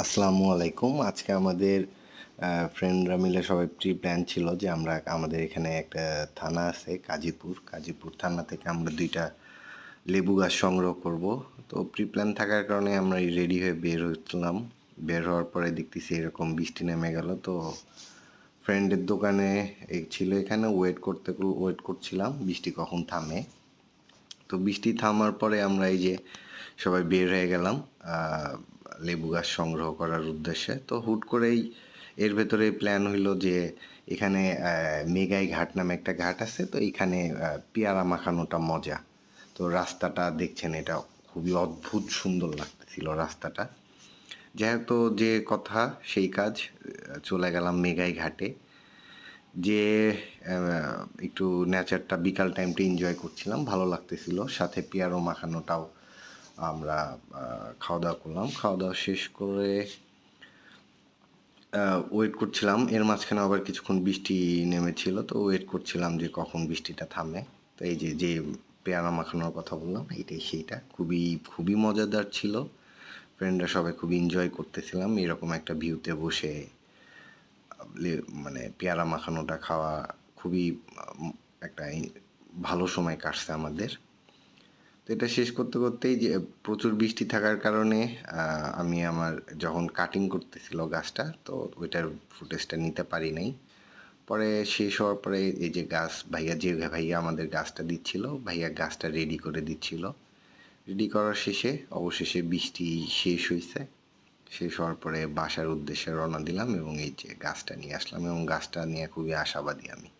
আসসালামু আলাইকুম। আজকে আমাদের ফ্রেন্ডরা মিলে সবাই প্ল্যান ছিল যে আমরা আমাদের এখানে একটা থানা আছে কাজীপুর থানা থেকে আমরা ২ টা লেবু গাছ সংগ্রহ করব। তো প্ল্যান থাকার কারণে আমরা রেডি হয়ে বের হচ্ছিলাম। বের হওয়ার পরে দেখতেছি এরকম বৃষ্টি নেমে গেল। তো ফ্রেন্ডের দোকানে ছিল এখানে ওয়েট করছিলাম বৃষ্টি কখন থামে। তো বৃষ্টি থামার পরে আমরা এই যে সবাই বের হয়ে গেলাম লেবু গাছ সংগ্রহ করার উদ্দেশ্যে। তো হুট করেই এর ভেতরে প্ল্যান হইলো যে এখানে মেঘাই ঘাট নামে একটা ঘাট আছে, তো এইখানে পেয়ারা মাখানোটা মজা। তো রাস্তাটা দেখছেন, এটা খুবই অদ্ভুত সুন্দর লাগতেছিল রাস্তাটা। যেহেতু যে কথা সেই কাজ, চলে গেলাম মেঘাই ঘাটে। যে একটু নেচারটা বিকাল টাইমটা এনজয় করছিলাম, ভালো লাগতেছিল। সাথে পিয়ারো মাখানোটাও আমরা খাওয়া দাওয়া করলাম। খাওয়া দাওয়া শেষ করে ওয়েট করছিলাম। এর মাঝখানে আবার কিছুক্ষণ বৃষ্টি নেমেছিল, তো ওয়েট করছিলাম যে কখন বৃষ্টিটা থামে। তো এই যে পেয়ারা মাখানোর কথা বললাম, এইটাই সেইটা খুবই খুবই মজাদার ছিল। ফ্রেন্ডরা সবাই খুব এনজয় করতেছিলাম এরকম একটা ভিউতে বসে। মানে পেয়ারা মাখানোটা খাওয়া খুবই একটা ভালো সময় কাটছে আমাদের। তো এটা শেষ করতে করতেই যে প্রচুর বৃষ্টি থাকার কারণে আমি আমার যখন কাটিং করতেছিল গাছটা, তো ওইটার ফুটেজটা নিতে পারি নাই। পরে শেষ হওয়ার পরে এই যে ভাইয়া আমাদের গাছটা দিচ্ছিল, ভাইয়া গাছটা রেডি করে দিচ্ছিল। রেডি করার শেষে অবশেষে বৃষ্টি শেষ হয়েছে। শেষ হওয়ার পরে বাসার উদ্দেশ্যে রওনা দিলাম এবং এই যে গাছটা নিয়ে আসলাম এবং গাছটা নিয়ে খুবই আশাবাদী আমি।